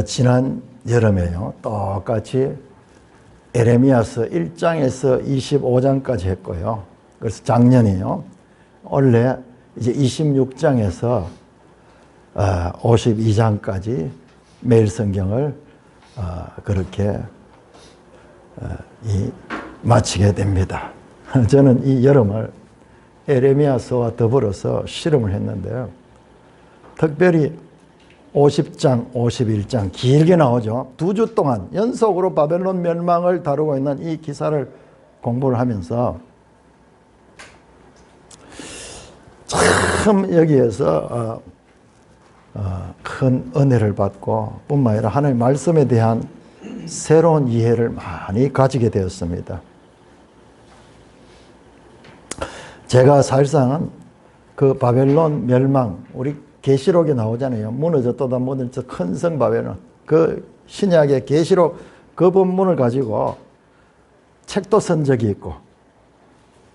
지난 여름에요. 똑같이 에레미야서 1장에서 25장까지 했고요. 그래서 작년이요. 원래 이제 26장에서 52장까지 매일 성경을 그렇게 마치게 됩니다. 저는 이 여름을 에레미야서와 더불어서 실험을 했는데요. 특별히 50장, 51장 길게 나오죠. 2주 동안 연속으로 바벨론 멸망을 다루고 있는 이 기사를 공부를 하면서 참 여기에서 큰 은혜를 받고 뿐만 아니라 하나님의 말씀에 대한 새로운 이해를 많이 가지게 되었습니다. 제가 사실상은 그 바벨론 멸망, 우리 계시록에 나오잖아요. 무너졌다 무너졌다 큰 성 바벨론. 그 신약의 계시록 그 본문을 가지고 책도 쓴 적이 있고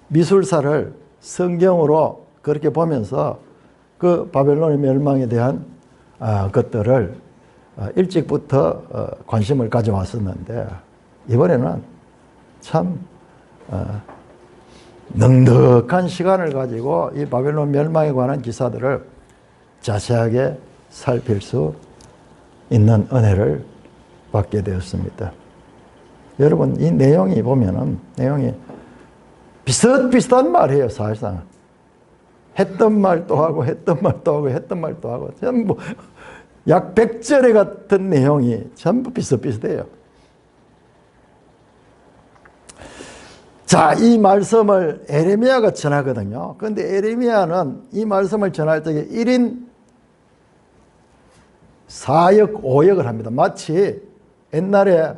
미술사를 성경으로 그렇게 보면서 그 바벨론의 멸망에 대한 것들을 일찍부터 관심을 가져왔었는데 이번에는 참 넉넉한 시간을 가지고 이 바벨론 멸망에 관한 기사들을 자세하게 살필 수 있는 은혜를 받게 되었습니다. 여러분, 이 내용이 보면은 내용이 비슷비슷한 말이에요. 사실상 했던 말도 하고 했던 말도 하고 했던 말도 하고 전부 약 100절에 같은 내용이 전부 비슷비슷해요. 자, 이 말씀을 에레미야가 전하거든요. 그런데 에레미야는 이 말씀을 전할 때 1인 4역, 5역을 합니다. 마치 옛날에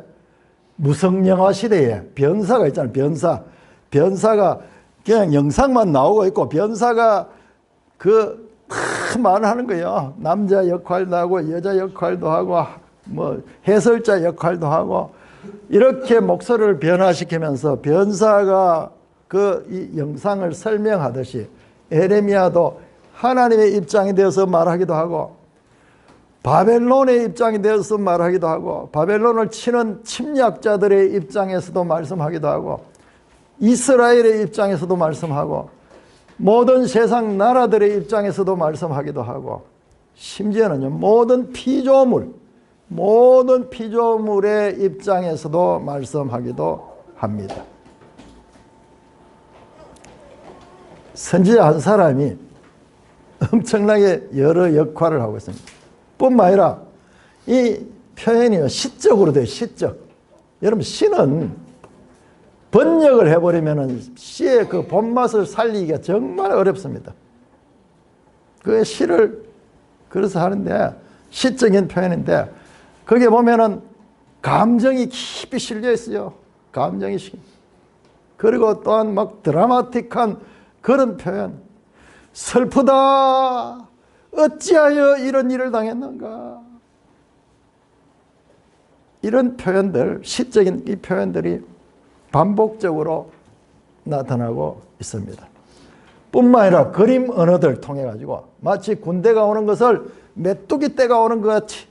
무성영화 시대에 변사가 있잖아요. 변사가 그냥 영상만 나오고 있고 변사가 말을 하는 거예요. 남자 역할도 하고 여자 역할도 하고 뭐 해설자 역할도 하고 이렇게 목소리를 변화시키면서 변사가 이 영상을 설명하듯이 에레미야도 하나님의 입장이 되어서 말하기도 하고 바벨론의 입장이 되어서 말하기도 하고 바벨론을 치는 침략자들의 입장에서도 말씀하기도 하고 이스라엘의 입장에서도 말씀하고 모든 세상 나라들의 입장에서도 말씀하기도 하고 심지어는요 모든 피조물의 입장에서도 말씀하기도 합니다. 선지자 한 사람이 엄청나게 여러 역할을 하고 있습니다. 뿐만 아니라 이 표현이요 시적으로 돼요. 시적. 여러분 시는 번역을 해버리면 시의 그 본맛을 살리기가 정말 어렵습니다. 그 시를 그래서 하는데 시적인 표현인데 거기에 보면은 감정이 깊이 실려 있어요. 감정이 그리고 또한 막 드라마틱한 그런 표현. 슬프다. 어찌하여 이런 일을 당했는가. 이런 표현들, 시적인 이 표현들이 반복적으로 나타나고 있습니다. 뿐만 아니라 그림 언어들 통해 가지고 마치 군대가 오는 것을 메뚜기 떼가 오는 것 같이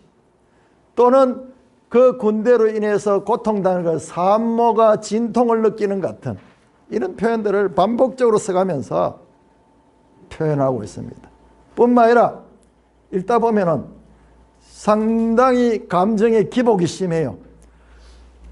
또는 그 군대로 인해서 고통당하는 것, 산모가 진통을 느끼는 같은 이런 표현들을 반복적으로 써가면서 표현하고 있습니다. 뿐만 아니라 읽다 보면은 상당히 감정의 기복이 심해요.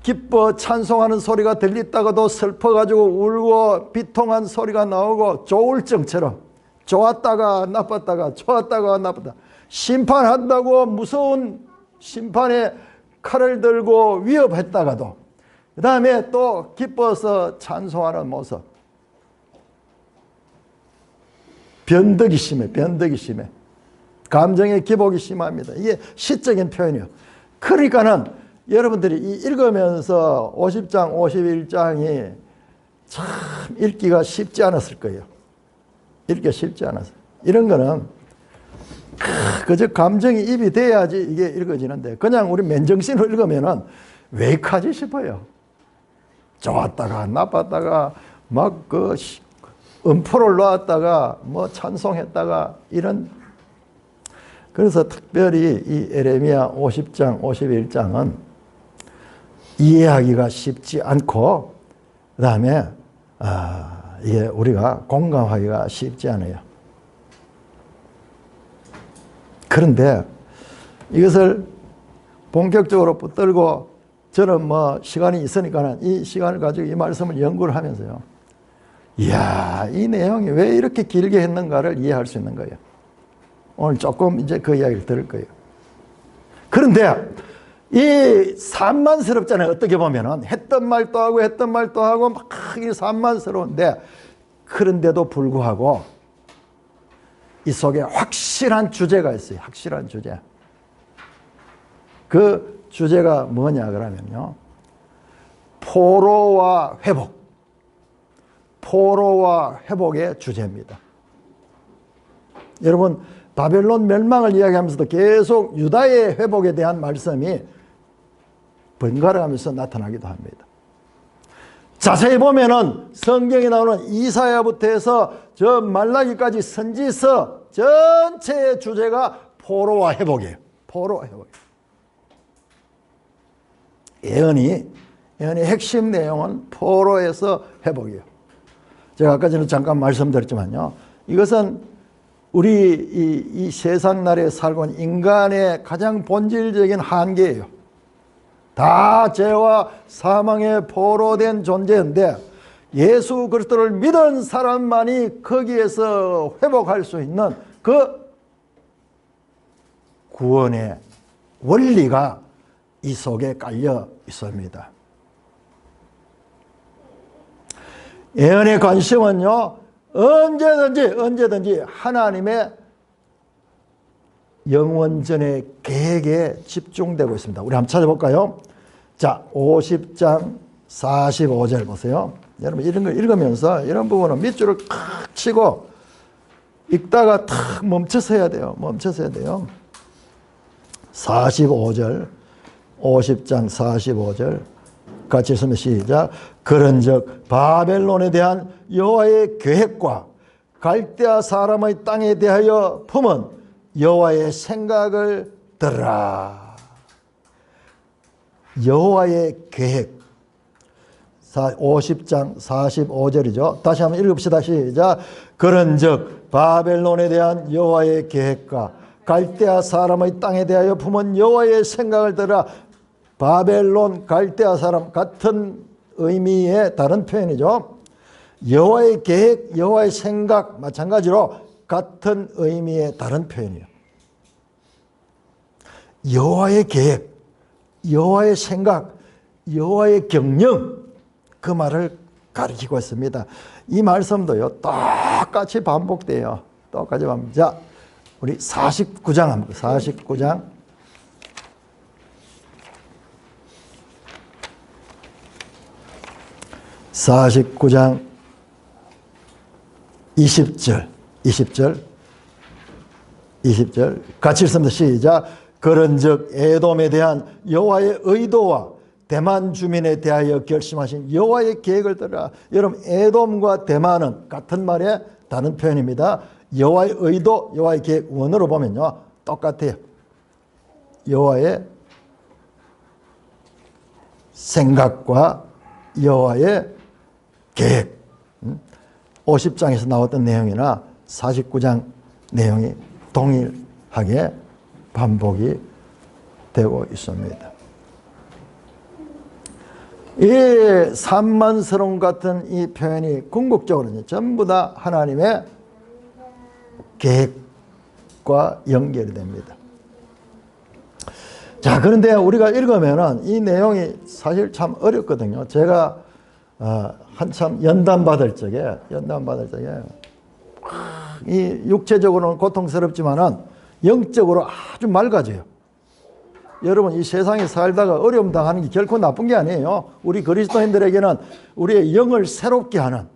기뻐 찬송하는 소리가 들리다가도 슬퍼가지고 울고 비통한 소리가 나오고 조울증처럼 좋았다가 나빴다가 좋았다가 나빴다. 심판한다고 무서운 심판의 칼을 들고 위협했다가도 그 다음에 또 기뻐서 찬송하는 모습. 변덕이 심해. 감정의 기복이 심합니다. 이게 시적인 표현이에요. 그러니까는 여러분들이 읽으면서 50장, 51장이 참 읽기가 쉽지 않았을 거예요. 읽기가 쉽지 않았어요. 이런 거는 그저 감정이 입이 돼야지 이게 읽어지는데 그냥 우리 맨정신으로 읽으면은 왜 이까지 싶어요. 좋았다가 나빴다가 막 음포를 놓았다가 뭐 찬송했다가 이런 그래서 특별히 이 에레미야 50장, 51장은 이해하기가 쉽지 않고 그 다음에 이게 우리가 공감하기가 쉽지 않아요. 그런데 이것을 본격적으로 붙들고 저는 뭐 시간이 있으니까는 이 시간을 가지고 이 말씀을 연구를 하면서요. 이야, 이 내용이 왜 이렇게 길게 했는가를 이해할 수 있는 거예요. 오늘 조금 이제 그 이야기를 들을 거예요. 그런데 이 산만스럽잖아요. 어떻게 보면은 했던 말도 하고 막 이 산만스러운데 그런데도 불구하고 이 속에 확실한 주제가 있어요. 확실한 주제. 그 주제가 뭐냐 그러면요. 포로와 회복. 포로와 회복의 주제입니다. 여러분 바벨론 멸망을 이야기하면서도 계속 유다의 회복에 대한 말씀이 번갈아 가면서 나타나기도 합니다. 자세히 보면은 성경에 나오는 이사야부터 해서 저 말라기까지 선지서 전체의 주제가 포로와 회복이에요. 포로와 회복. 예언의 핵심 내용은 포로에서 회복이에요. 제가 아까 전에 잠깐 말씀드렸지만요. 이것은 우리 이 세상 나라에 살고 있는 인간의 가장 본질적인 한계예요. 다 죄와 사망에 포로된 존재인데 예수 그리스도를 믿은 사람만이 거기에서 회복할 수 있는 그 구원의 원리가 이 속에 깔려 있습니다. 예언의 관심은요, 언제든지 하나님의 영원전의 계획에 집중되고 있습니다. 우리 한번 찾아볼까요? 자, 50장 45절 보세요. 여러분 이런 걸 읽으면서 이런 부분은 밑줄을 탁 치고 읽다가 탁 멈춰서 해야 돼요. 45절, 50장 45절 같이 읽으면 시작. 그런즉 바벨론에 대한 여호와의 계획과 갈대아 사람의 땅에 대하여 품은 여호와의 생각을 들으라. 여호와의 계획. 50장 45절이죠. 다시 한번 읽읍시다. 시작. 그런즉 바벨론에 대한 여호와의 계획과 갈대아 사람의 땅에 대하여 품은 여호와의 생각을 들으라. 바벨론, 갈대아 사람 같은 의미의 다른 표현이죠. 여호와의 계획, 여호와의 생각 마찬가지로 같은 의미의 다른 표현이에요. 여호와의 계획, 여호와의 생각, 여호와의 경영, 그 말을 가리키고 있습니다. 이 말씀도요 똑같이 반복돼요. 똑같이 반복. 자, 우리 49장 한번 49장 49장 20절 같이 읽습니다. 시작. 그런즉 에돔에 대한 여호와의 의도와 대만 주민에 대하여 결심하신 여호와의 계획을 들으라. 여러분 에돔과 대만은 같은 말의 다른 표현입니다. 여호와의 의도, 여호와의 계획 원어로 보면요 똑같아요. 여호와의 생각과 여호와의 계획. 50장에서 나왔던 내용이나 49장 내용이 동일하게 반복이 되고 있습니다. 이 산만스러움 같은 이 표현이 궁극적으로는 전부 다 하나님의 계획과 연결이 됩니다. 자, 그런데 우리가 읽으면은 이 내용이 사실 참 어렵거든요. 제가 한참 연단 받을 적에 이 육체적으로는 고통스럽지만은 영적으로 아주 맑아져요. 여러분 이 세상에 살다가 어려움 당하는 게 결코 나쁜 게 아니에요. 우리 그리스도인들에게는 우리의 영을 새롭게 하는,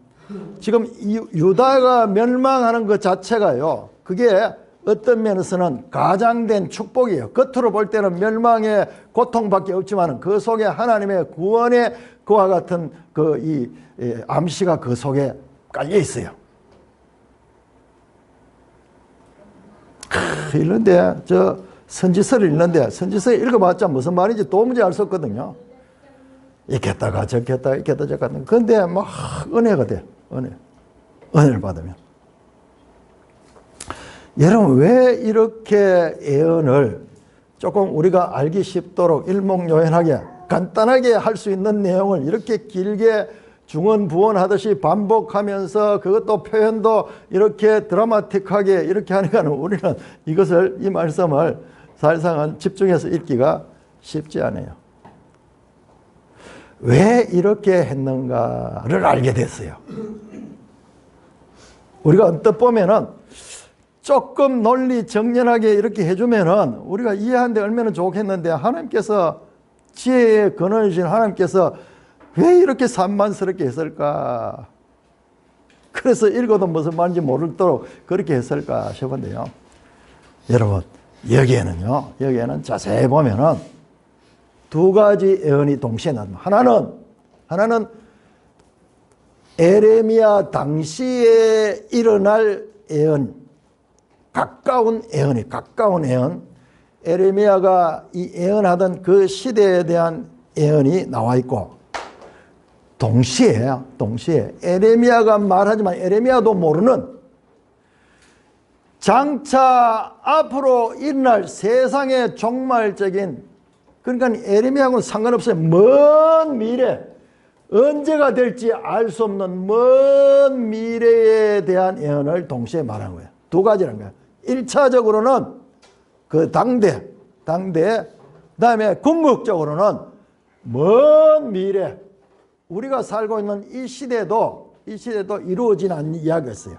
지금 유다가 멸망하는 것 자체가요, 그게 어떤 면에서는 가장된 축복이에요. 겉으로 볼 때는 멸망의 고통밖에 없지만 그 속에 하나님의 구원의 그와 같은 그 암시가 그 속에 깔려 있어요. 읽는데 저 선지서를 읽는데 선지서 읽어봤자 무슨 말인지 도무지 알 수 없거든요. 읽겠다가 적겠다가 읽겠다 적겠다. 근데 막 은혜가 돼. 은혜를 받으면. 여러분 왜 이렇게 예언을 조금 우리가 알기 쉽도록 일목요연하게 간단하게 할 수 있는 내용을 이렇게 길게 중언부언하듯이 반복하면서 그것도 표현도 이렇게 드라마틱하게 이렇게 하니까 우리는 이것을 이 말씀을 사실상은 집중해서 읽기가 쉽지 않아요. 왜 이렇게 했는가를 알게 됐어요. 우리가 언뜻 보면은 조금 논리 정연하게 이렇게 해주면은 우리가 이해하는데 얼마나 좋겠는데 하나님께서 지혜의 근원이신 하나님께서 왜 이렇게 산만스럽게 했을까? 그래서 읽어도 무슨 말인지 모르도록 그렇게 했을까 싶은데요. 여러분 여기에는 자세히 보면은 두 가지 예언이 동시에 나옵니다. 하나는 에레미야 당시에 일어날 예언, 가까운 예언. 에레미야가 이 예언하던 그 시대에 대한 예언이 나와 있고, 동시에 에레미야가 말하지만 에레미야도 모르는 장차 앞으로 일어날 세상의 종말적인, 그러니까 에레미야하고는 상관없어요. 먼 미래, 언제가 될지 알 수 없는 먼 미래에 대한 예언을 동시에 말하는 거예요. 두 가지라는 거예요. 1차적으로는 그 당대, 그다음에 궁극적으로는 먼 미래, 우리가 살고 있는 이 시대도 이루어지는 않는 이야기였어요.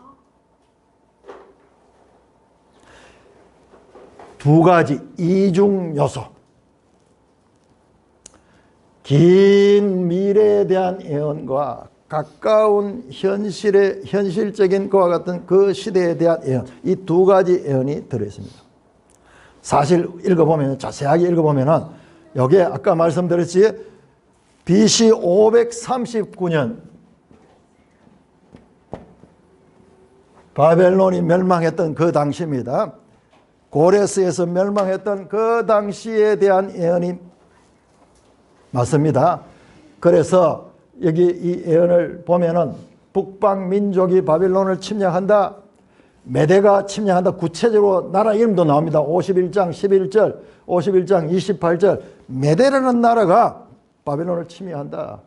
두 가지 이중 요소. 긴 미래에 대한 예언과 가까운 현실적인 그와 같은 그 시대에 대한 예언, 이 두 가지 예언이 들어있습니다. 사실 자세하게 읽어보면 여기에 아까 말씀드렸지, BC 539년 바벨론이 멸망했던 그 당시입니다. 고레스에서 멸망했던 그 당시에 대한 예언이 맞습니다. 그래서 여기 이 예언을 보면은 북방 민족이 바빌론을 침략한다, 메대가 침략한다, 구체적으로 나라 이름도 나옵니다. 51장 11절, 51장 28절, 메대라는 나라가 바빌론을 침략한다.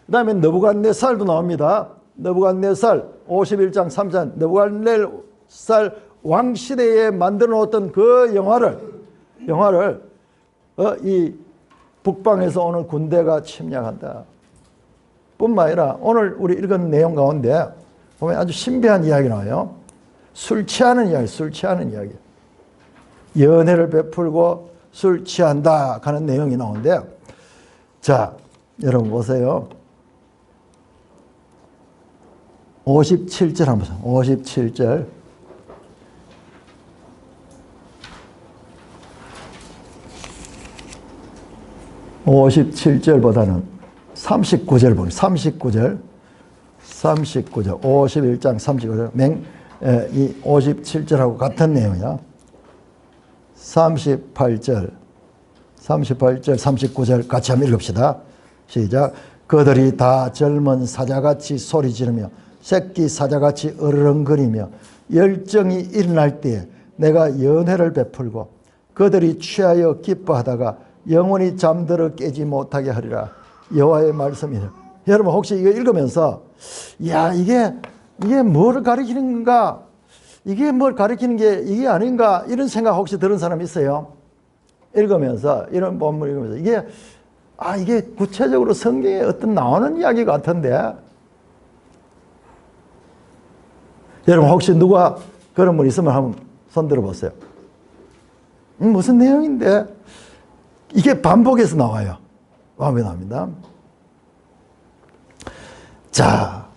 그 다음에 느부갓네살도 나옵니다. 느부갓네살 51장 3절, 느부갓네살 왕시대에 만들어 놓았던 그 영화를 이 북방에서 오는 군대가 침략한다. 뿐만 아니라 오늘 우리 읽은 내용 가운데 보면 아주 신비한 이야기 나와요. 술 취하는 이야기. 연회를 베풀고 술 취한다 하는 내용이 나오는데, 자, 여러분 보세요. 57절 한번 보세요. 57절. 57절보다는 39절 보세요. 39절. 51장 39절. 이 57절하고 같은 내용이야. 38절, 39절 같이 한번 읽읍시다. 시작. 그들이 다 젊은 사자같이 소리 지르며 새끼 사자같이 어르렁거리며 열정이 일어날 때에 내가 연회를 베풀고 그들이 취하여 기뻐하다가 영원히 잠들어 깨지 못하게 하리라. 여호와의 말씀이에요. 여러분 혹시 이거 읽으면서 야 이게 뭘 가리키는 건가? 이게 뭘 가리키는 게 이게 아닌가? 이런 생각 혹시 들은 사람 있어요? 읽으면서 이런 본문 읽으면서 이게 구체적으로 성경에 어떤 나오는 이야기 같은데, 여러분 혹시 누가 그런 분 있으면 한번 손 들어보세요. 무슨 내용인데? 이게 반복해서 나와요. 반복이 나옵니다. 자,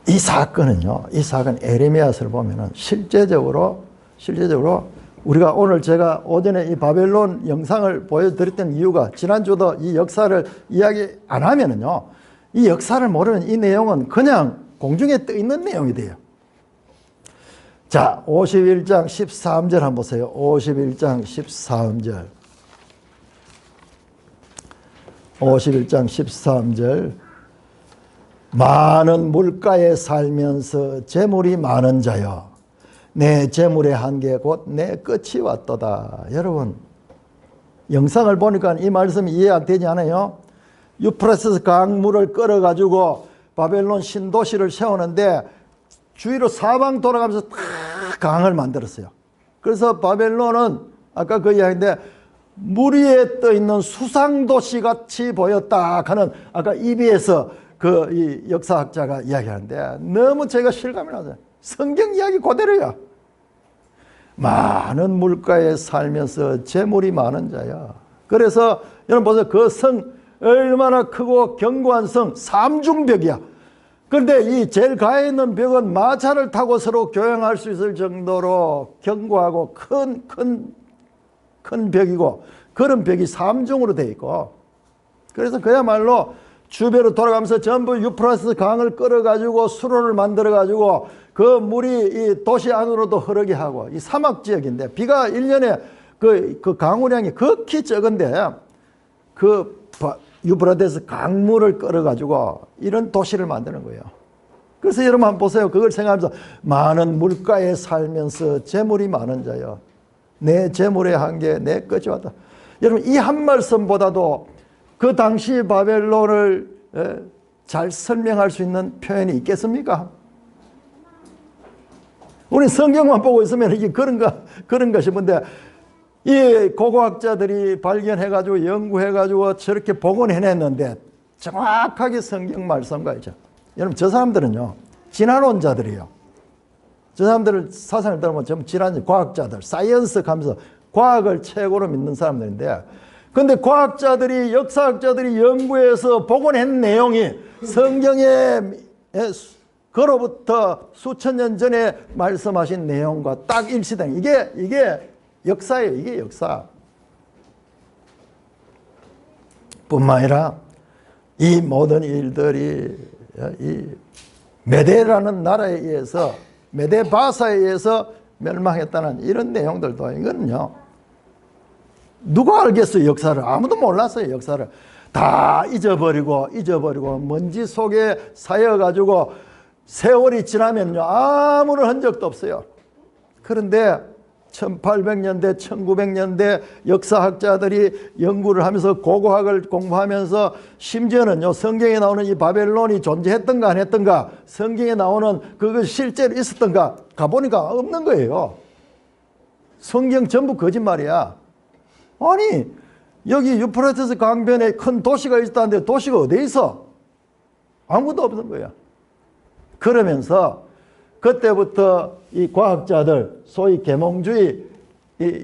이 사건 에레미야서를 보면은 실제적으로 우리가 오늘 제가 오전에 이 바벨론 영상을 보여드렸던 이유가, 지난주도 이 역사를 이야기 안 하면은요, 이 역사를 모르는 이 내용은 그냥 공중에 떠 있는 내용이 돼요. 자, 51장 13절 한번 보세요. 51장 13절. 51장 13절. 많은 물가에 살면서 재물이 많은 자여, 내 재물의 한계 곧 내 끝이 왔도다. 여러분, 영상을 보니까 이 말씀이 이해 안 되지 않아요? 유프라테스 강물을 끌어가지고 바벨론 신도시를 세우는데 주위로 사방 돌아가면서 다 강을 만들었어요. 그래서 바벨론은 아까 그 이야기인데 물 위에 떠 있는 수상도시 같이 보였다 하는 아까 EBS 이 역사학자가 이야기하는데 너무 제가 실감이 나서 성경 이야기 그대로야. 많은 물가에 살면서 재물이 많은 자야. 그래서 여러분 보세요. 그 성 얼마나 크고 견고한 성, 삼중벽이야. 그런데 이 제일 가에 있는 벽은 마차를 타고 서로 교행할 수 있을 정도로 견고하고 큰 벽이고, 그런 벽이 삼중으로 되어 있고, 그래서 그야말로 주변으로 돌아가면서 전부 유프라테스 강을 끌어가지고 수로를 만들어가지고 그 물이 이 도시 안으로도 흐르게 하고, 이 사막 지역인데 비가 1년에 그 강우량이 극히 적은데 그 유프라테스 강물을 끌어가지고 이런 도시를 만드는 거예요. 그래서 여러분 한번 보세요. 그걸 생각하면서 많은 물가에 살면서 재물이 많은 자여, 내 재물의 한계 내 끝이 왔다. 여러분 이 한 말씀보다도 그 당시 바벨론을 잘 설명할 수 있는 표현이 있겠습니까? 우리 성경만 보고 있으면 이게 그런가 싶은데, 이 고고학자들이 발견해가지고 연구해가지고 저렇게 복원해냈는데 정확하게 성경 말씀과 있죠. 여러분 저 사람들은요 진화론자들이에요. 저 사람들을 사상을 들으면 전부 진화론 과학자들, 사이언스 하면서 과학을 최고로 믿는 사람들인데, 근데 과학자들이 역사학자들이 연구해서 복원한 내용이 성경에 그로부터 수천 년 전에 말씀하신 내용과 딱 일치된, 이게 역사예요. 이게 역사. 뿐만 아니라 이 모든 일들이 이 메데라는 나라에 의해서, 메데 바사에 의해서 멸망했다는 이런 내용들도, 이거는요 누가 알겠어요? 역사를. 아무도 몰랐어요. 역사를 다 잊어버리고 먼지 속에 쌓여가지고 세월이 지나면요 아무런 흔적도 없어요. 그런데 1800년대 1900년대 역사학자들이 연구를 하면서 고고학을 공부하면서, 심지어는요 성경에 나오는 이 바벨론이 존재했던가 안 했던가, 성경에 나오는 그거 실제로 있었던가 가보니까 없는 거예요. 성경 전부 거짓말이야. 아니 여기 유프라테스 강변에 큰 도시가 있다는데 도시가 어디에 있어? 아무것도 없는 거야. 그러면서 그때부터 이 과학자들, 소위 계몽주의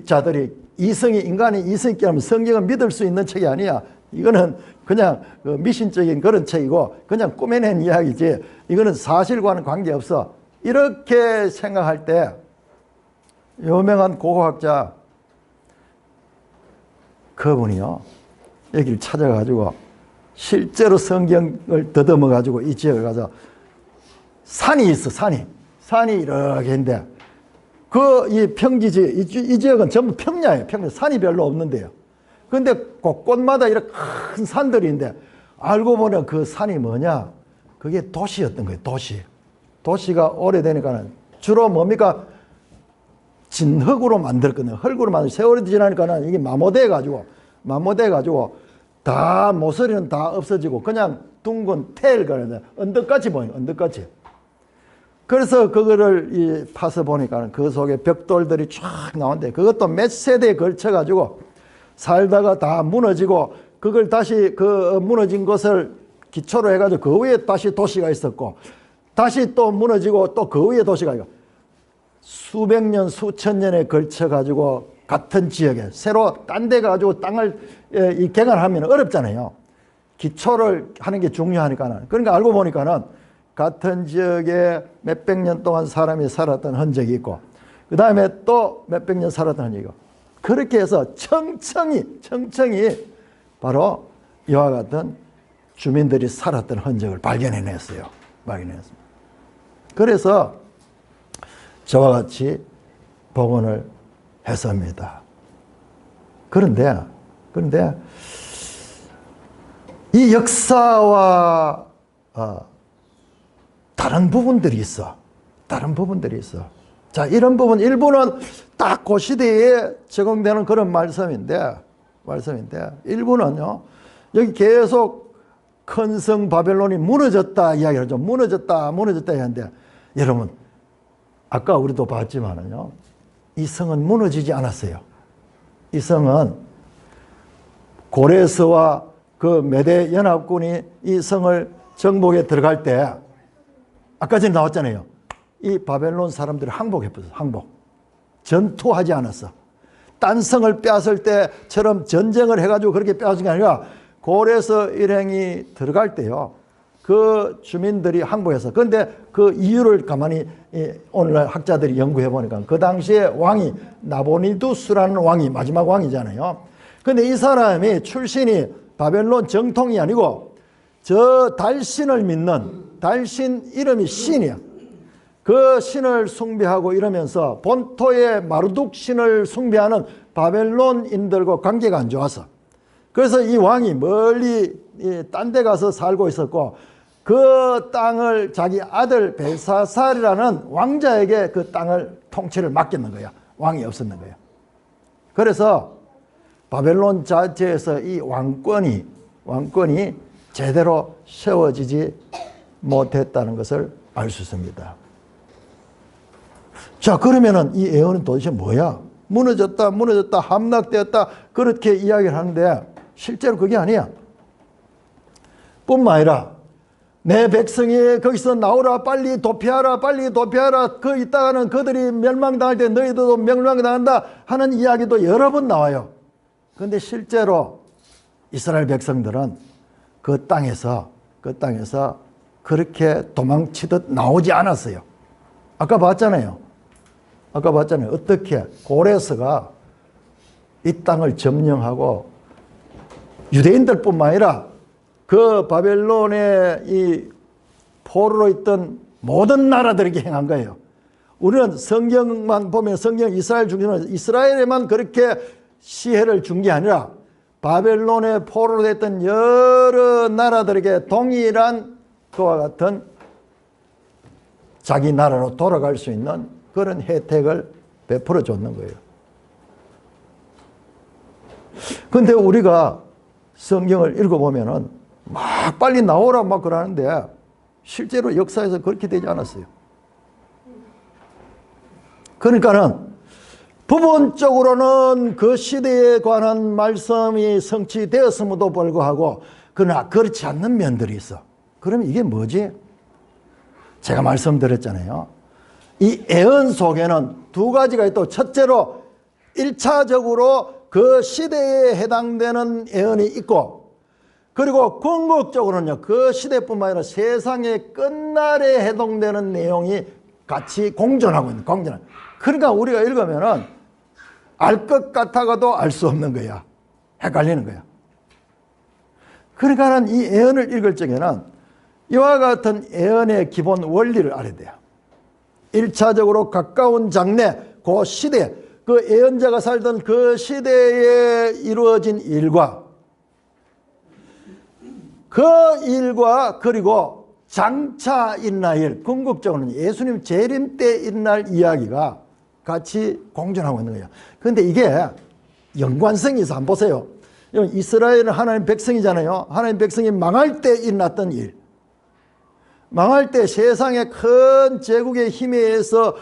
자들이 인간이 이성이 있게 하면 성경은 믿을 수 있는 책이 아니야. 이거는 그냥 미신적인 그런 책이고 그냥 꾸며낸 이야기지, 이거는 사실과는 관계없어. 이렇게 생각할 때 유명한 고고학자 그분이요 여기를 찾아가지고 실제로 성경을 더듬어 가지고 이 지역에 가서 산이 있어. 산이 이렇게 있는데 이 평지지, 이 지역은 전부 평야예요. 산이 별로 없는데요. 그런데 곳곳마다 이렇게 큰 산들이 있는데 알고 보면 그 산이 뭐냐, 그게 도시였던 거예요. 도시가 오래되니까는 주로 뭡니까, 진흙으로 만들거든요. 흙으로 만들, 세월이 지나니까는 이게 마모돼가지고 다 모서리는 다 없어지고 그냥 둥근 테일 거는 언덕같이 보여요. 언덕같이. 그래서 그거를 파서 보니까 그 속에 벽돌들이 쫙 나오는데 그것도 몇 세대에 걸쳐가지고 살다가 다 무너지고, 그걸 다시 그 무너진 것을 기초로 해가지고 그 위에 다시 도시가 있었고, 다시 또 무너지고 또 그 위에 도시가 있고, 수백 년, 수천 년에 걸쳐가지고 같은 지역에 새로 딴 데 가지고 땅을 개간하면 어렵잖아요. 기초를 하는 게 중요하니까는. 그러니까 알고 보니까는 같은 지역에 몇백 년 동안 사람이 살았던 흔적이 있고, 그 다음에 또 몇백 년 살았던 흔적이 있고, 그렇게 해서 청청이 바로 이와 같은 주민들이 살았던 흔적을 발견해냈어요. 그래서 저와 같이 복원을 했습니다. 그런데 이 역사와 다른 부분들이 있어. 자, 이런 부분 일부는 딱 그 시대에 적용되는 그런 말씀인데 일부는요, 여기 계속 큰 성 바벨론이 무너졌다 이야기를 하죠. 무너졌다 이야기하는데, 여러분, 아까 우리도 봤지만은요, 이 성은 무너지지 않았어요. 이 성은 고레스와 그 메대 연합군이 이 성을 정복에 들어갈 때, 아까 전에 나왔잖아요. 이 바벨론 사람들이 항복했어요. 항복. 전투하지 않았어. 딴 성을 빼앗을 때처럼 전쟁을 해가지고 그렇게 빼앗은 게 아니라, 고레스 일행이 들어갈 때요, 그 주민들이 항복해서. 그런데 그 이유를 가만히 오늘날 학자들이 연구해 보니까, 그 당시에 왕이 나보니두스라는 왕이 마지막 왕이잖아요. 그런데 이 사람이 출신이 바벨론 정통이 아니고 저 달신을 믿는, 달신 이름이 신이야. 그 신을 숭배하고 이러면서 본토의 마르둑 신을 숭배하는 바벨론인들과 관계가 안 좋아서, 그래서 이 왕이 멀리 딴 데 가서 살고 있었고, 그 땅을 자기 아들 벨사살이라는 왕자에게 그 땅을 통치를 맡겼는 거야. 왕이 없었는 거야. 그래서 바벨론 자체에서 이 왕권이 제대로 세워지지 못했다는 것을 알 수 있습니다. 자, 그러면은 이 예언은 도대체 뭐야? 무너졌다, 함락되었다, 그렇게 이야기를 하는데, 실제로 그게 아니야. 뿐만 아니라, 내 백성이 거기서 나오라, 빨리 도피하라, 그 있다가는 그들이 멸망당할 때 너희들도 멸망당한다 하는 이야기도 여러 번 나와요. 그런데 실제로 이스라엘 백성들은 그 땅에서 그렇게 도망치듯 나오지 않았어요. 아까 봤잖아요. 어떻게 고레스가 이 땅을 점령하고 유대인들뿐만 아니라 그 바벨론의 이 포로로 있던 모든 나라들에게 행한 거예요. 우리는 성경만 보면 성경 이스라엘 중심으로 이스라엘에만 그렇게 시혜를 준 게 아니라 바벨론의 포로로 됐던 여러 나라들에게 동일한 그와 같은 자기 나라로 돌아갈 수 있는 그런 혜택을 베풀어 줬는 거예요. 그런데 우리가 성경을 읽어보면은 막 빨리 나오라 막 그러는데, 실제로 역사에서 그렇게 되지 않았어요. 그러니까는 부분적으로는 그 시대에 관한 말씀이 성취되었음에도 불구하고, 그러나 그렇지 않는 면들이 있어. 그러면 이게 뭐지? 제가 말씀드렸잖아요. 이 예언 속에는 두 가지가 있고, 첫째로 1차적으로 그 시대에 해당되는 예언이 있고, 그리고 궁극적으로는요, 그 시대뿐만 아니라 세상의 끝날에 해당되는 내용이 같이 공존하고 있는, 그러니까 우리가 읽으면은 알 것 같아가도 알 수 없는 거야. 헷갈리는 거야. 그러니까는 이 예언을 읽을 적에는 이와 같은 예언의 기본 원리를 알아야 돼요. 1차적으로 가까운 장래, 그 시대, 그 예언자가 살던 그 시대에 이루어진 일과, 그리고 장차 일어날, 궁극적으로는 예수님 재림 때 일어날 이야기가 같이 공존하고 있는 거예요. 그런데 이게 연관성이 있어. 한번 보세요. 이스라엘은 하나님 백성이잖아요. 하나님 백성이 망할 때 일어났던 일, 망할 때 세상의 큰 제국의 힘에 의해서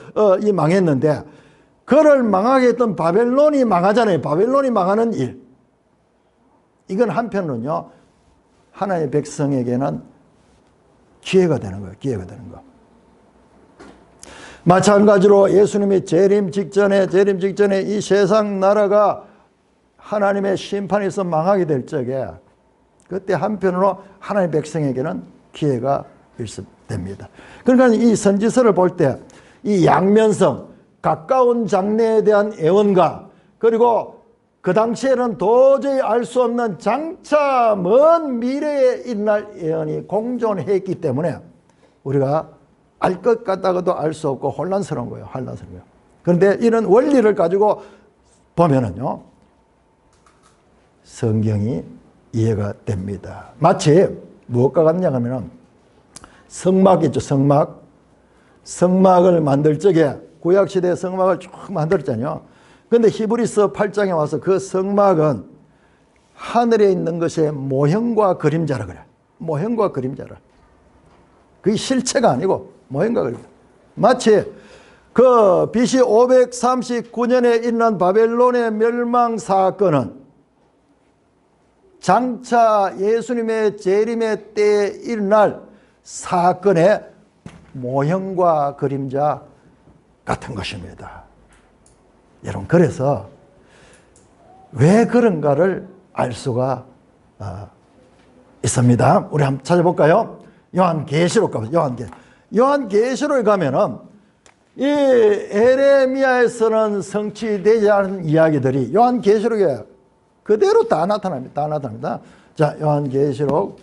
망했는데, 그를 망하게 했던 바벨론이 망하잖아요. 바벨론이 망하는 일. 이건 한편으로는요, 하나님의 백성에게는 기회가 되는 거예요. 기회가 되는 거. 마찬가지로 예수님이 재림 직전에 이 세상 나라가 하나님의 심판에서 망하게 될 적에, 그때 한편으로 하나님의 백성에게는 기회가 일습됩니다. 그러니까 이 선지서를 볼 때 이 양면성, 가까운 장래에 대한 예언과, 그리고 그 당시에는 도저히 알 수 없는 장차 먼 미래에 일어날 예언이 공존했기 때문에 우리가 알 것 같다고도 알 수 없고 혼란스러운 거예요. 혼란스러운 거예요. 그런데 이런 원리를 가지고 보면은요, 성경이 이해가 됩니다. 마치 무엇과 같냐 하면은 성막 있죠, 성막. 성막을 만들 적에 구약시대 성막을 쭉 만들었잖아요. 그런데 히브리서 8장에 와서 그 성막은 하늘에 있는 것의 모형과 그림자라 그래. 모형과 그림자라. 그게 실체가 아니고 모형과 그림자. 마치 그 BC 539년에 일어난 바벨론의 멸망 사건은 장차 예수님의 재림의 때에 일어날 사건의 모형과 그림자 같은 것입니다. 여러분, 그래서 왜 그런가를 알 수가 있습니다. 우리 한번 찾아볼까요? 요한계시록 가보죠. 요한계시록에 가면은 이 에레미야에서는 성취되지 않은 이야기들이 요한계시록에 그대로 다 나타납니다. 다 나타납니다. 자, 요한계시록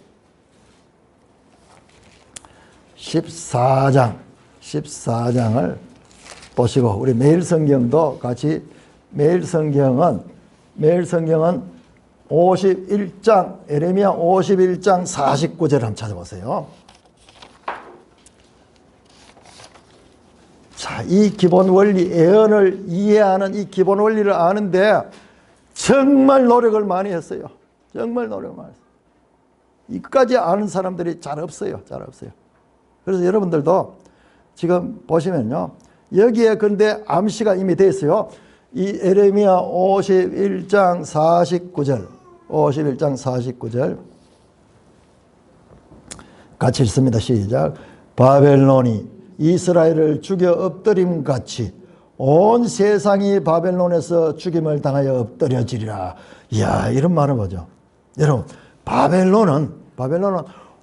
14장을 보시고, 우리 매일 성경도 같이, 매일 성경은 51장, 에레미야 51장 49절 한번 찾아보세요. 자, 이 기본 원리, 예언을 이해하는 이 기본 원리를 아는데 정말 노력을 많이 했어요. 정말 노력을 많이 했어요. 이까지 아는 사람들이 잘 없어요. 잘 없어요. 그래서 여러분들도 지금 보시면요, 여기에 근데 암시가 이미 돼 있어요. 이 에레미야 51장 49절 같이 읽습니다. 시작. 바벨론이 이스라엘을 죽여 엎드림 같이 온 세상이 바벨론에서 죽임을 당하여 엎드려지리라. 이야, 이런 말을 보죠. 여러분, 바벨론은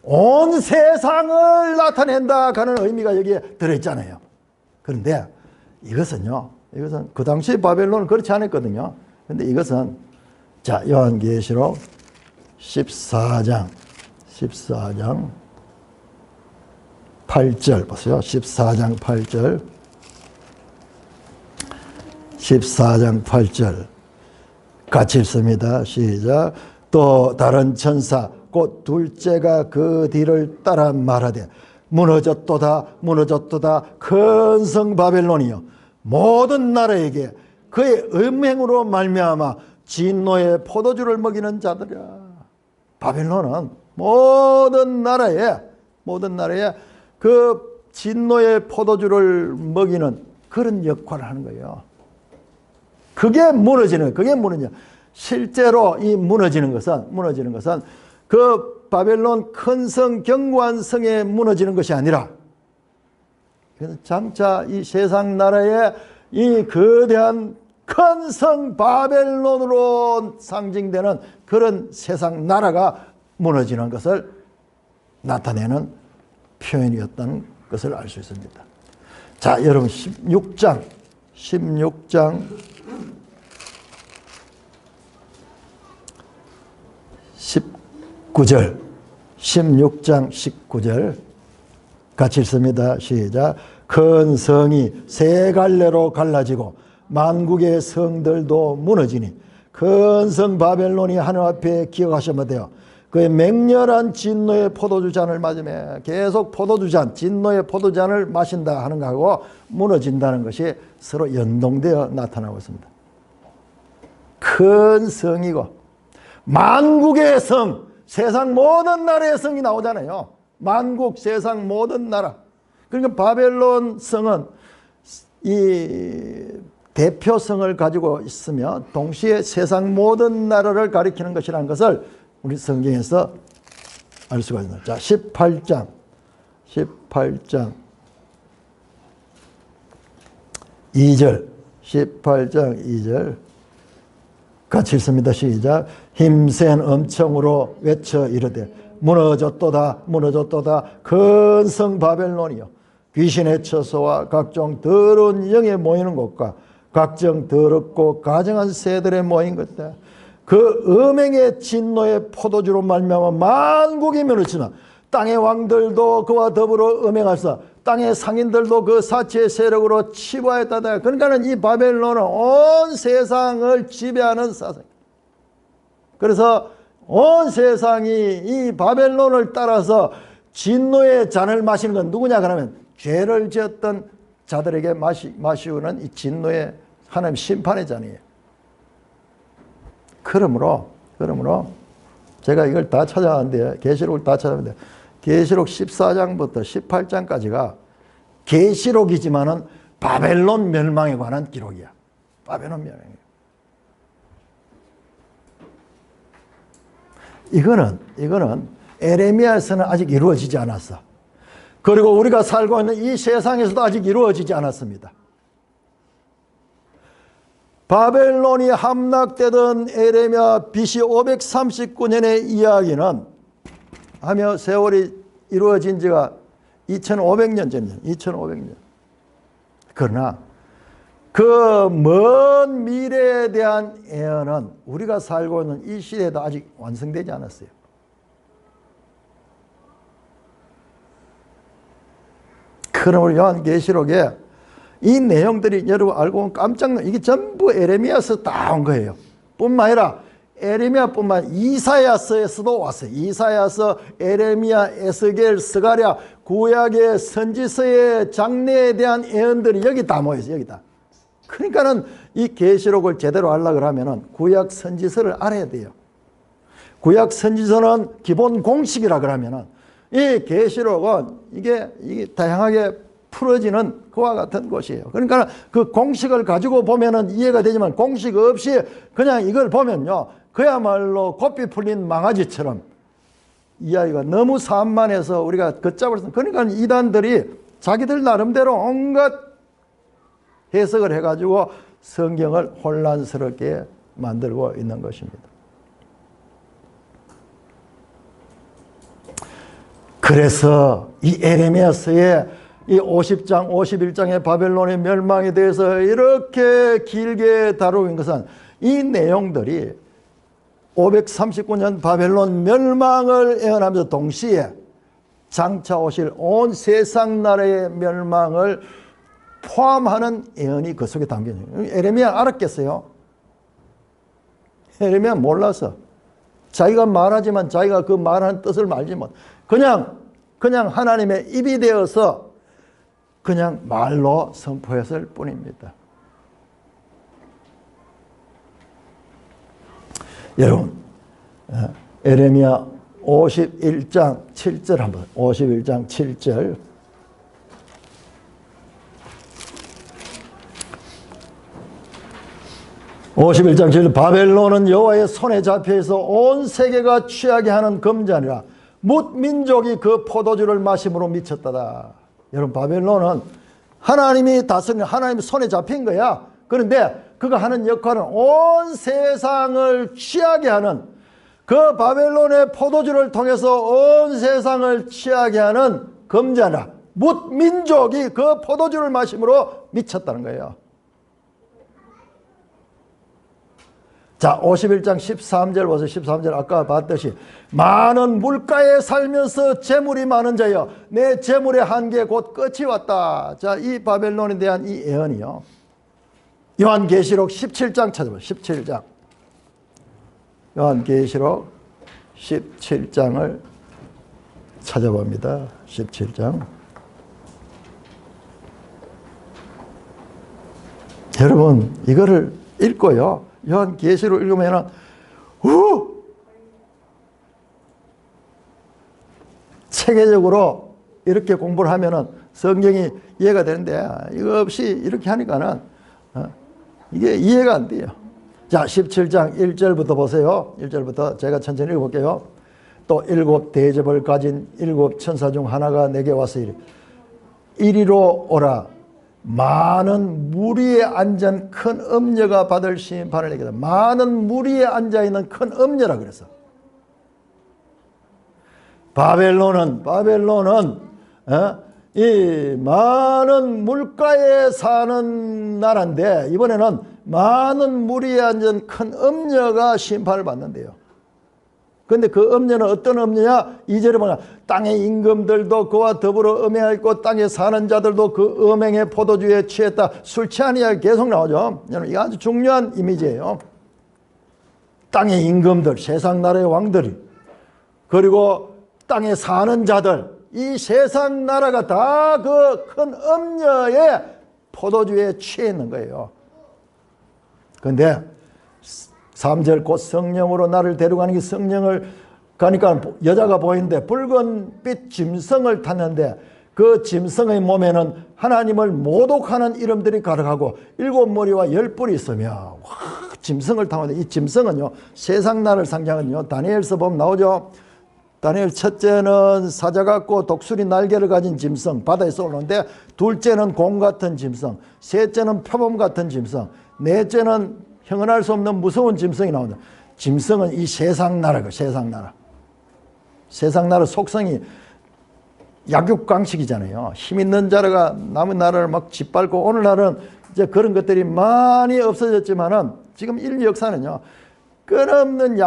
온 세상을 나타낸다 하는 의미가 여기에 들어있잖아요. 그런데 이것은 그 당시 바벨론은 그렇지 않았거든요. 그런데 이것은, 자, 요한계시록 14장 8절 보세요. 14장 8절 같이 읽습니다. 시작. 또 다른 천사 곧 둘째가 그 뒤를 따라 말하되 무너졌도다 큰 성 바벨론이여 모든 나라에게 그의 음행으로 말미암아 진노의 포도주를 먹이는 자들이야. 바벨론은 모든 나라에 그 진노의 포도주를 먹이는 그런 역할을 하는 거예요. 그게 무너지는 거예요. 실제로 이 무너지는 것은 그 바벨론 큰 성, 견고한 성에 무너지는 것이 아니라, 그래서 장차 이 세상 나라의 이 거대한 큰 성 바벨론으로 상징되는 그런 세상 나라가 무너지는 것을 나타내는 표현이었다는 것을 알 수 있습니다. 자, 여러분 16장 19절 같이 읽습니다. 시작. 큰 성이 세 갈래로 갈라지고 만국의 성들도 무너지니 큰 성 바벨론이 하늘 앞에 기억하셔야되어 그의 맹렬한 진노의 포도주 잔을 맞으며, 계속 진노의 포도잔을 마신다 하는 것하고 무너진다는 것이 서로 연동되어 나타나고 있습니다. 큰 성이고 만국의 성, 세상 모든 나라의 성이 나오잖아요. 만국, 세상 모든 나라. 그러니까 바벨론 성은 이 대표성을 가지고 있으며 동시에 세상 모든 나라를 가리키는 것이라는 것을 우리 성경에서 알 수가 있습니다. 자, 18장 2절 같이 읽습니다. 시작. 힘센 음성으로 외쳐 이르되 무너졌도다 큰 성 바벨론이여 귀신의 처소와 각종 더러운 영에 모이는 곳과 각종 더럽고 가증한 새들의 모인 것다. 그 음행의 진노의 포도주로 말미암아 만국이 무너지나 땅의 왕들도 그와 더불어 음행하사 땅의 상인들도 그 사치의 세력으로 치부하였다. 그러니까는 이 바벨론은 온 세상을 지배하는 사상. 그래서 온 세상이 이 바벨론을 따라서 진노의 잔을 마시는 건 누구냐 그러면 죄를 지었던 자들에게 마시우는 이 진노의 하나님 심판의 잔이에요. 그러므로 제가 이걸 다 찾아왔는데 계시록을 다 찾아왔는데 계시록 14장부터 18장까지가 계시록이지만은 바벨론 멸망에 관한 기록이야. 바벨론 멸망. 이거는 에레미야에서는 아직 이루어지지 않았어. 그리고 우리가 살고 있는 이 세상에서도 아직 이루어지지 않았습니다. 바벨론이 함락되던 에레미야 BC 539년의 이야기는 하며 세월이 이루어진 지가 2500년 전이에요. 2500년. 그러나 그 먼 미래에 대한 예언은 우리가 살고 있는 이 시대에도 아직 완성되지 않았어요. 그러므로 요한계시록에 이 내용들이 여러분 알고 보면 깜짝 놀라요. 이게 전부 에레미야에서 다 온 거예요. 뿐만 아니라 에레미야뿐만 이사야서에서도 왔어요. 이사야서, 에레미야, 에스겔, 스가랴, 구약의 선지서의 장래에 대한 예언들이 여기 다 모여있어요. 여기 다. 그러니까는 이 계시록을 제대로 하려고 하면은 구약 선지서를 알아야 돼요. 구약 선지서는 기본 공식이라 그러면은 이 계시록은 이게 다양하게 풀어지는 그와 같은 것이에요. 그러니까 그 공식을 가지고 보면은 이해가 되지만 공식 없이 그냥 이걸 보면요, 그야말로 고삐 풀린 망아지처럼 이야기가 너무 산만해서 우리가 걷잡을 수. 그러니까 이단들이 자기들 나름대로 온갖 해석을 해가지고 성경을 혼란스럽게 만들고 있는 것입니다. 그래서 이 에레미야서의 이 50장, 51장의 바벨론의 멸망에 대해서 이렇게 길게 다루는 것은 이 내용들이 539년 바벨론 멸망을 예언하면서 동시에 장차 오실 온 세상 나라의 멸망을 포함하는 예언이 그 속에 담겨 있어요. 에레미야 알았겠어요? 에레미야 몰라서 자기가 말하지만 자기가 그 말하는 뜻을 알지 못. 그냥 하나님의 입이 되어서 그냥 말로 선포했을 뿐입니다. 여러분, 에레미야 51장 7절 한번, 51장 7절. 바벨론은 여호와의 손에 잡혀서 온 세계가 취하게 하는 금잔이라 뭇 민족이 그 포도주를 마심으로 미쳤다다. 여러분, 바벨론은 하나님이 다스리는 하나님의 손에 잡힌 거야. 그런데 그가 하는 역할은 온 세상을 취하게 하는, 그 바벨론의 포도주를 통해서 온 세상을 취하게 하는 금잔이라 뭇 민족이 그 포도주를 마심으로 미쳤다는 거예요. 자, 51장 13절 보세요. 13절 아까 봤듯이 많은 물가에 살면서 재물이 많은 자여 내 재물의 한계 곧 끝이 왔다. 자, 이 바벨론에 대한 이 예언이요, 요한계시록 17장 찾아봐요. 17장. 요한계시록 17장을 찾아봅니다. 17장. 여러분, 이거를 읽고요, 요한계시록 읽으면은 체계적으로 이렇게 공부를 하면은 성경이 이해가 되는데 이거 없이 이렇게 하니까는 이게 이해가 안 돼요. 자, 17장 1절부터 보세요. 1절부터 제가 천천히 읽어볼게요. 또 일곱 대접을 가진 일곱 천사 중 하나가 내게 와서 이리로 오라. 많은 무리에 앉은 큰 음녀가 받을 심판을 내게. 많은 무리에 앉아있는 큰 음녀라 그래서. 바벨론은 이 많은 물가에 사는 나라인데 이번에는 많은 무리에 앉은 큰 음녀가 심판을 받는데요. 근데 그 음녀는 어떤 음녀냐? 2절에 보면 땅의 임금들도 그와 더불어 음행하였고 땅에 사는 자들도 그 음행의 포도주에 취했다. 술 취하니까 계속 나오죠. 여러분, 이거 아주 중요한 이미지예요. 땅의 임금들, 세상 나라의 왕들이, 그리고 땅에 사는 자들, 이 세상 나라가 다 그 큰 음녀의 포도주에 취해 있는 거예요. 그런데 3절 곧 성령으로 나를 데려가는 게 성령을 가니까 여자가 보이는데 붉은빛 짐승을 탔는데 그 짐승의 몸에는 하나님을 모독하는 이름들이 가득하고 7머리와 10뿔이 있으며 짐승을 타는데 이 짐승은요 세상 나라를 상징하거든요. 다니엘서 보면 나오죠. 다니엘 첫째는 사자 같고 독수리 날개를 가진 짐승 바다에서 오는데 둘째는 공 같은 짐승, 셋째는 표범 같은 짐승, 넷째는 형언할 수 없는 무서운 짐승이 나온다. 짐승은 이 세상 나라고 세상 나라. 세상 나라 속성이 약육강식이잖아요. 힘 있는 자가 남의 나라를 막 짓밟고 오늘날은 이제 그런 것들이 많이 없어졌지만은 지금 인류 역사는요 끝없는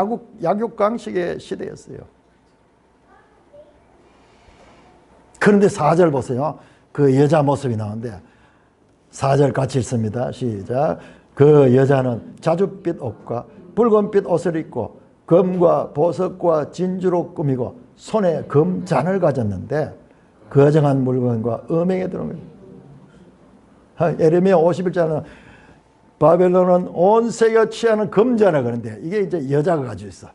약육강식의 시대였어요. 그런데 4절 보세요. 그 여자 모습이 나오는데 4절 같이 읽습니다. 시작. 그 여자는 자줏빛 옷과 붉은빛 옷을 입고 금과 보석과 진주로 꾸미고 손에 금잔을 가졌는데 거정한 물건과 음행에 들어온 거예요. 예레미야 51장은 바벨론은 온 세계가 취하는 금잔을 그런데 이게 이제 여자가 가지고 있어.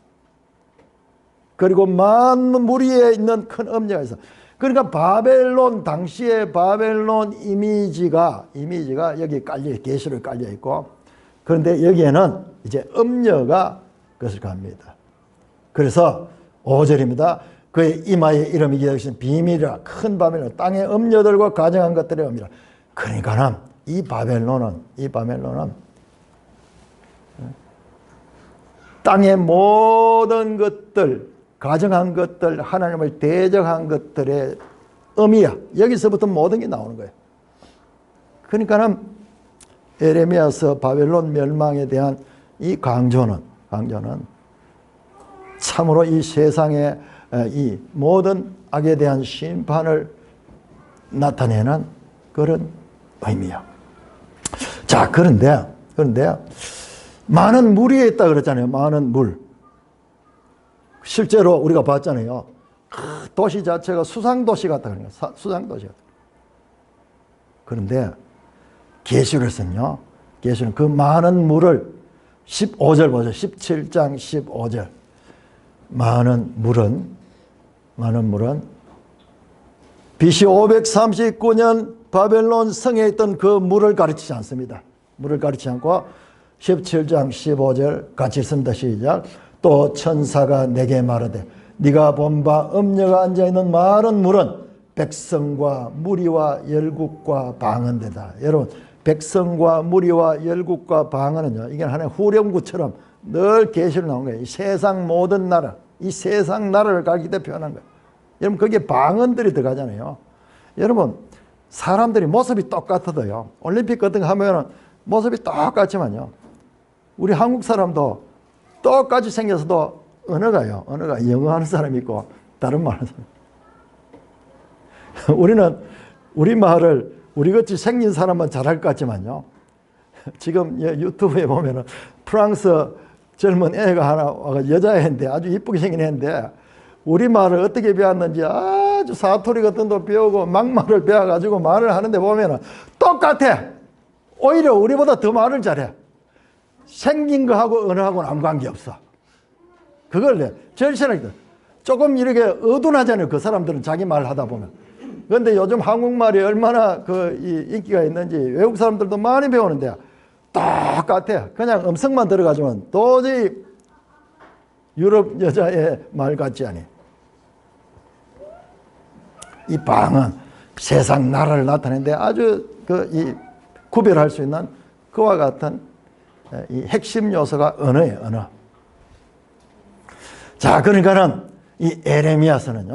그리고 많은 무리에 있는 큰 음녀가 있어. 그러니까 바벨론 당시의 바벨론 이미지가 여기 계시로 깔려 있고 그런데 여기에는 이제 음녀가 그것을 갑니다. 그래서 5절입니다. 그의 이마에 이름이 기록된 비밀이라 큰 바벨론 땅의 음녀들과 가정한 것들의 의미라. 그러니까는 이 바벨론은 땅의 모든 것들 가정한 것들, 하나님을 대적한 것들의 의미야. 여기서부터 모든 게 나오는 거예요. 그러니까는 에레미야서 바벨론 멸망에 대한 이 강조는 참으로 이 세상의 이 모든 악에 대한 심판을 나타내는 그런 의미야. 자, 그런데 많은 물이 있다 그랬잖아요. 많은 물. 실제로 우리가 봤잖아요. 도시 자체가 수상도시 같다 그러니까 수상도시 같다. 그런데 계시록에서는요. 계시록 그 많은 물을 15절 보죠. 17장 15절. 많은 물은 BC 539년 바벨론 성에 있던 그 물을 가르치지 않습니다. 물을 가르치지 않고 17장 15절 같이 읽습니다. 시작. 또 천사가 내게 말하되 네가 본 바 음녀가 앉아있는 마른 물은 백성과 무리와 열국과 방언되다. 여러분 백성과 무리와 열국과 방언은요 이게 하나의 후렴구처럼 늘 계시로 나온 거예요. 이 세상 모든 나라, 이 세상 나라를 가리킬 때 표현한 거예요. 여러분 거기에 방언들이 들어가잖아요. 여러분 사람들이 모습이 똑같아도요 올림픽 같은 거 하면 모습이 똑같지만요 우리 한국 사람도 똑같이 생겨서도 언어가 영어 하는 사람이 있고 다른 말 하는 사람. 우리는 우리말을 우리같이 생긴 사람만 잘할 것 같지만요 지금 유튜브에 보면은 프랑스 젊은 애가 하나 와가 여자애인데 아주 이쁘게 생긴 애인데 우리말을 어떻게 배웠는지 아주 사투리 같은 거 배우고 막말을 배워가지고 말을 하는데 보면은 똑같아. 오히려 우리보다 더 말을 잘해. 생긴 거하고 언어하고는 아무 관계없어. 그걸 제일 싫어하거든. 조금 이렇게 어둔하잖아요. 그 사람들은 자기 말 하다 보면. 그런데 요즘 한국말이 얼마나 인기가 있는지 외국 사람들도 많이 배우는데 똑같아. 그냥 음성만 들어가지면 도저히 유럽 여자의 말 같지 않아. 이 방언, 세상 나라를 나타내는데 아주 구별할 수 있는 그와 같은 이 핵심 요소가 언어예요, 언어. 자, 그러니까는 이 에레미야서는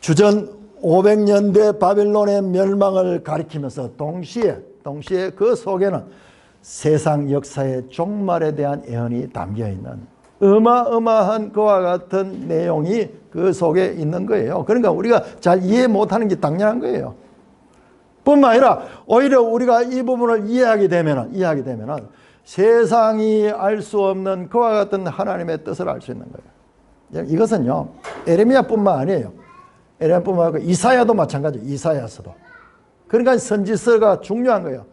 주전 500년대 바벨론의 멸망을 가리키면서 동시에 그 속에는 세상 역사의 종말에 대한 예언이 담겨 있는 어마어마한 그와 같은 내용이 그 속에 있는 거예요. 그러니까 우리가 잘 이해 못하는 게 당연한 거예요. 뿐만 아니라 오히려 우리가 이 부분을 이해하게 되면은 세상이 알 수 없는 그와 같은 하나님의 뜻을 알 수 있는 거예요. 이것은요, 에레미야뿐만 아니에요. 에레미야뿐만 아니고 이사야도 마찬가지예요. 이사야서도. 그러니까 선지서가 중요한 거예요.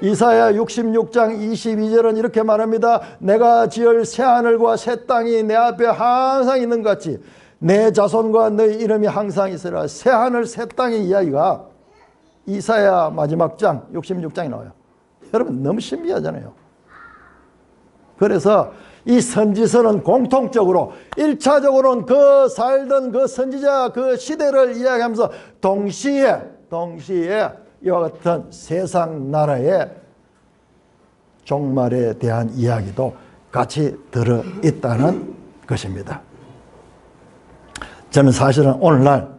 이사야 66장 22절은 이렇게 말합니다. 내가 지을 새하늘과 새 땅이 내 앞에 항상 있는 것 같이 내 자손과 너희 이름이 항상 있으라. 새하늘 새 땅의 이야기가 이사야 마지막 장 66장에 나와요. 여러분 너무 신비하잖아요. 그래서 이 선지서는 공통적으로 1차적으로는 그 살던 그 선지자 그 시대를 이야기하면서 동시에 이와 같은 세상 나라의 종말에 대한 이야기도 같이 들어있다는 것입니다. 저는 사실은 오늘날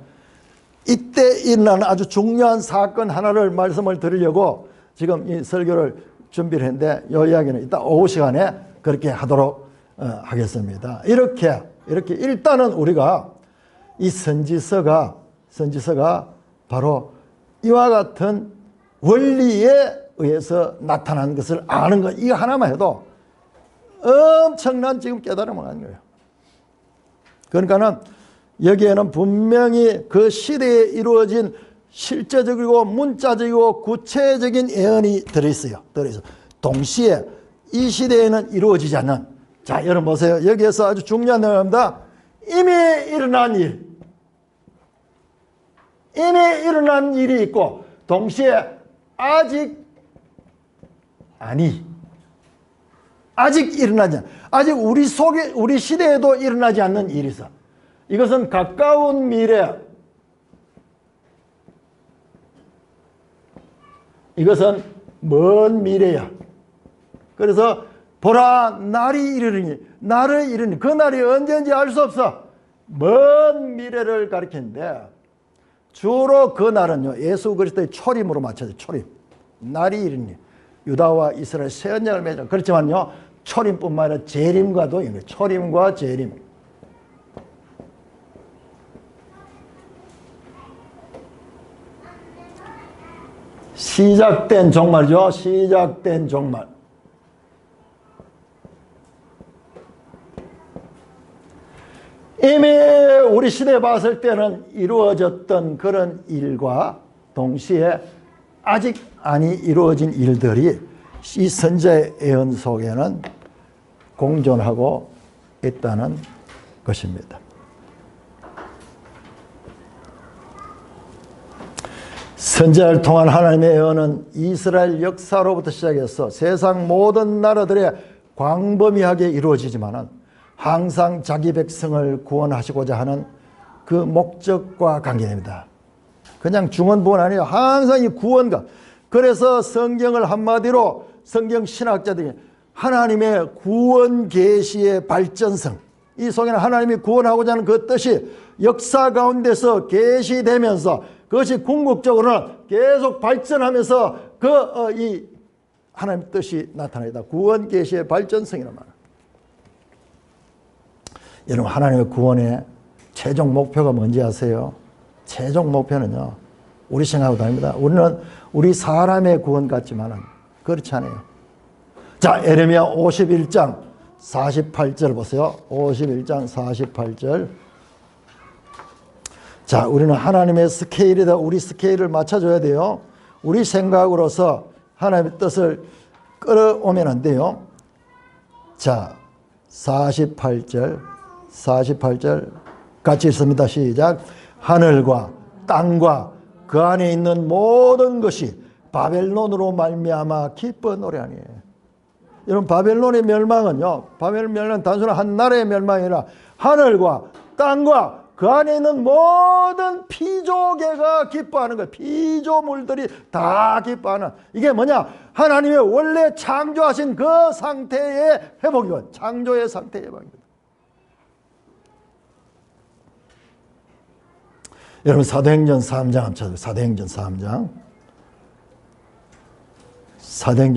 이때 일어나는 아주 중요한 사건 하나를 말씀을 드리려고 지금 이 설교를 준비를 했는데 이 이야기는 이따 오후 시간에 그렇게 하도록 하겠습니다. 이렇게 일단은 우리가 이 선지서가 바로 이와 같은 원리에 의해서 나타난 것을 아는 것, 이거 하나만 해도 엄청난 지금 깨달음을 하는 거예요. 그러니까는 여기에는 분명히 그 시대에 이루어진 실제적이고 문자적이고 구체적인 예언이 들어있어요. 동시에 이 시대에는 이루어지지 않는, 자, 여러분 보세요. 여기에서 아주 중요한 내용입니다. 이미 일어난 일이 있고 동시에 아직 일어나지 않아. 아직 우리 시대에도 일어나지 않는 일이 있어. 이것은 가까운 미래, 이것은 먼 미래야. 그래서 보라 날이 이르니 그 날이 언제인지 알 수 없어. 먼 미래를 가리키는데 주로 그 날은요 예수 그리스도의 초림으로 맞춰져. 초림, 날이 이르니 유다와 이스라엘 새 언약을 맺어. 그렇지만요 초림뿐만 아니라 재림과도 있는 거예요. 초림과 재림. 시작된 종말이죠. 시작된 종말. 이미 우리 시대에 봤을 때는 이루어졌던 그런 일과 동시에 아직 아니 이루어진 일들이 이 선지자의 예언 속에는 공존하고 있다는 것입니다. 선지자를 통한 하나님의 예언은 이스라엘 역사로부터 시작해서 세상 모든 나라들의 광범위하게 이루어지지만은 항상 자기 백성을 구원하시고자 하는 그 목적과 관계됩니다. 그냥 중언부언 아니에요. 항상 이 구원과. 그래서 성경을 한마디로 성경 신학자들이 하나님의 구원 계시의 발전성, 이 속에는 하나님이 구원하고자 하는 그 뜻이 역사 가운데서 계시되면서 그것이 궁극적으로는 계속 발전하면서 이 하나님의 뜻이 나타나다. 구원 계시의 발전성이란 말이에요. 여러분 하나님의 구원의 최종 목표가 뭔지 아세요? 최종 목표는요 우리 생각하고 다릅니다. 우리는 우리 사람의 구원 같지만은 그렇지 않아요. 자, 에레미야 51장 48절 보세요. 51장 48절. 자, 우리는 하나님의 스케일에다 우리 스케일을 맞춰줘야 돼요. 우리 생각으로서 하나님의 뜻을 끌어오면 안 돼요. 자, 48절 같이 읽습니다. 시작. 하늘과 땅과 그 안에 있는 모든 것이 바벨론으로 말미암아 기뻐 노래하니. 여러분 바벨론의 멸망은요, 바벨론 멸망은 단순한 한 나라의 멸망이 아니라 하늘과 땅과 그 안에 있는 모든 피조계가 기뻐하는 거예요. 피조물들이 다 기뻐하는. 이게 뭐냐? 하나님의 원래 창조하신 그 상태의 회복이고 창조의 상태의 회복입니다. 여러분 사도행전 3장 한번 찾아요. 사도행전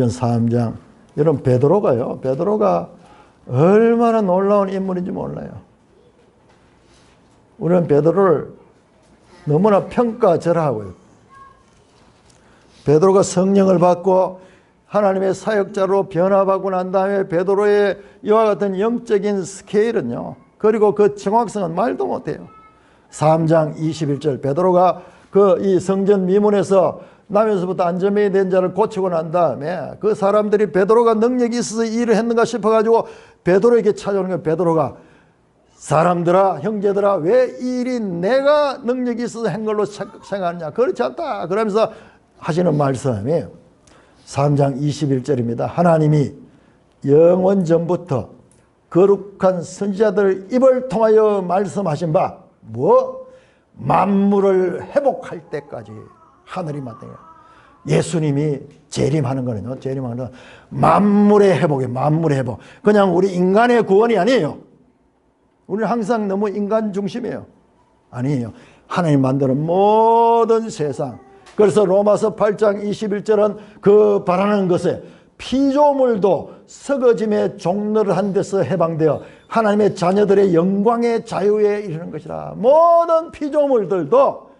3장. 여러분 베드로가 얼마나 놀라운 인물인지 몰라요. 우리는 베드로를 너무나 평가절하하고요. 베드로가 성령을 받고 하나님의 사역자로 변화받고 난 다음에 베드로의 이와 같은 영적인 스케일은요, 그리고 그 정확성은 말도 못해요. 3장 21절 베드로가 이 성전 미문에서 남에서부터 안전병이 된 자를 고치고 난 다음에 그 사람들이 베드로가 능력이 있어서 일을 했는가 싶어가지고 베드로에게 찾아오는 거예요. 베드로가 사람들아, 형제들아, 왜 이 일이 내가 능력이 있어서 한 걸로 생각하느냐? 그렇지 않다. 그러면서 하시는 말씀이 3장 21절입니다. 하나님이 영원 전부터 거룩한 선지자들 입을 통하여 말씀하신 바 만물을 회복할 때까지 하늘이 마땅해요. 예수님이 재림하는 거는요, 재림하는 건 만물의 회복이에요. 만물의 회복. 그냥 우리 인간의 구원이 아니에요. 우리는 항상 너무 인간 중심이에요. 아니에요. 하나님 만드는 모든 세상. 그래서 로마서 8장 21절은 그 바라는 것에 피조물도 썩어짐의 종로를 한 데서 해방되어 하나님의 자녀들의 영광의 자유에 이르는 것이라. 모든 피조물들도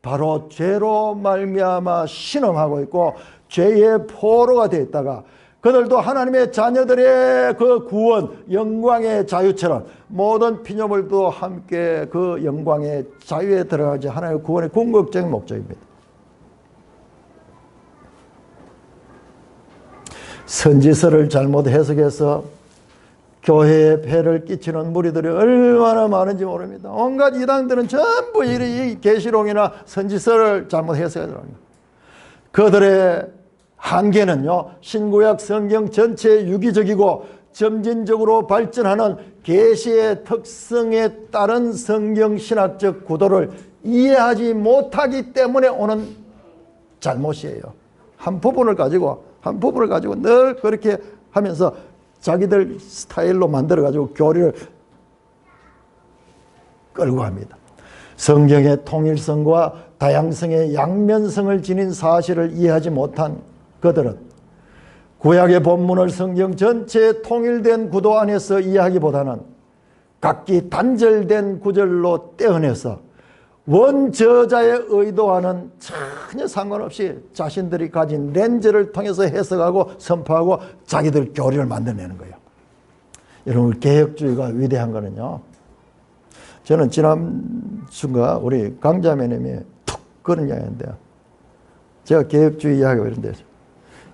바로 죄로 말미암아 신음하고 있고 죄의 포로가 되어 있다가 그들도 하나님의 자녀들의 그 구원, 영광의 자유처럼 모든 피조물도 함께 그 영광의 자유에 들어가지 하나님의 구원의 궁극적인 목적입니다. 선지서를 잘못 해석해서 교회에 폐를 끼치는 무리들이 얼마나 많은지 모릅니다. 온갖 이단들은 전부 이 계시록이나 선지서를 잘못 해석하더라고요. 그들의 한계는요, 신구약 성경 전체의 유기적이고 점진적으로 발전하는 계시의 특성에 따른 성경 신학적 구도를 이해하지 못하기 때문에 오는 잘못이에요. 한 부분을 가지고 늘 그렇게 하면서 자기들 스타일로 만들어가지고 교리를 끌고 갑니다. 성경의 통일성과 다양성의 양면성을 지닌 사실을 이해하지 못한 그들은 구약의 본문을 성경 전체의 통일된 구도 안에서 이해하기보다는 각기 단절된 구절로 떼어내서 원저자의 의도와는 전혀 상관없이 자신들이 가진 렌즈를 통해서 해석하고 선포하고 자기들 교리를 만들어내는 거예요. 여러분, 개혁주의가 위대한 거는요, 저는 지난 순간 우리 강자매님이 툭 그런 이야기인데요, 제가 개혁주의 이야기가 이런데,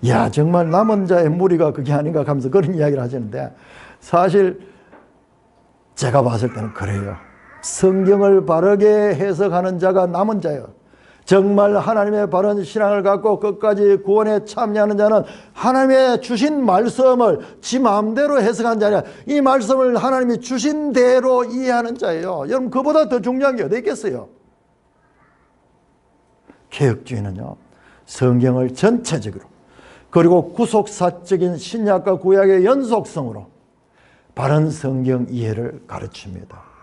야, 정말 남은 자의 무리가 그게 아닌가 하면서 그런 이야기를 하시는데, 사실 제가 봤을 때는 그래요. 성경을 바르게 해석하는 자가 남은 자예요. 정말 하나님의 바른 신앙을 갖고 끝까지 구원에 참여하는 자는 하나님의 주신 말씀을 지 마음대로 해석한 자냐, 이 말씀을 하나님이 주신 대로 이해하는 자예요. 여러분, 그보다 더 중요한 게 어디 있겠어요? 개혁주의는요, 성경을 전체적으로 그리고 구속사적인 신약과 구약의 연속성으로 바른 성경 이해를 가르칩니다.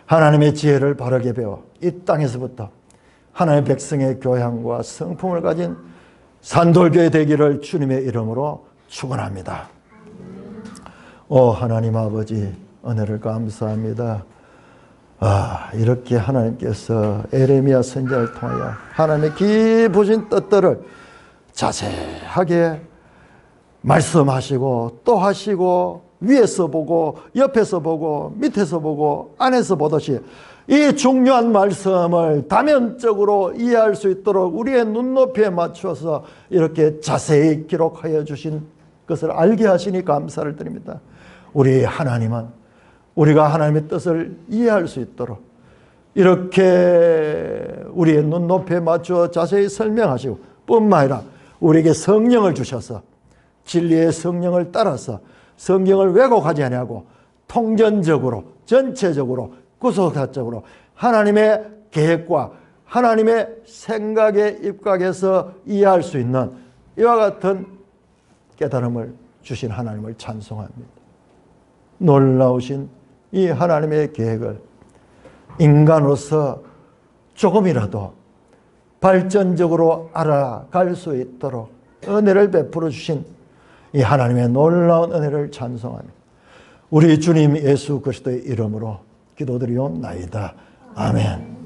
하나님의 지혜를 바르게 배워 이 땅에서부터 하나님의 백성의 교양과 성품을 가진 산돌교회 되기를 주님의 이름으로 축원합니다. 오 하나님 아버지, 은혜를 감사합니다. 이렇게 하나님께서 에레미야 선지자를 통하여 하나님의 깊으신 뜻들을 자세하게 말씀하시고 또 하시고, 위에서 보고 옆에서 보고 밑에서 보고 안에서 보듯이 이 중요한 말씀을 다면적으로 이해할 수 있도록 우리의 눈높이에 맞춰서 이렇게 자세히 기록하여 주신 것을 알게 하시니 감사를 드립니다. 우리 하나님은 우리가 하나님의 뜻을 이해할 수 있도록 이렇게 우리의 눈높이에 맞추어 자세히 설명하시고, 뿐만 아니라 우리에게 성령을 주셔서 진리의 성령을 따라서 성경을 왜곡하지 아니하고 통전적으로 전체적으로 구속사적으로 하나님의 계획과 하나님의 생각에 입각해서 이해할 수 있는 이와 같은 깨달음을 주신 하나님을 찬송합니다. 놀라우신 이 하나님의 계획을 인간으로서 조금이라도 발전적으로 알아갈 수 있도록 은혜를 베풀어 주신 이 하나님의 놀라운 은혜를 찬송하며 우리 주님 예수 그리스도의 이름으로 기도드리옵나이다. 아멘.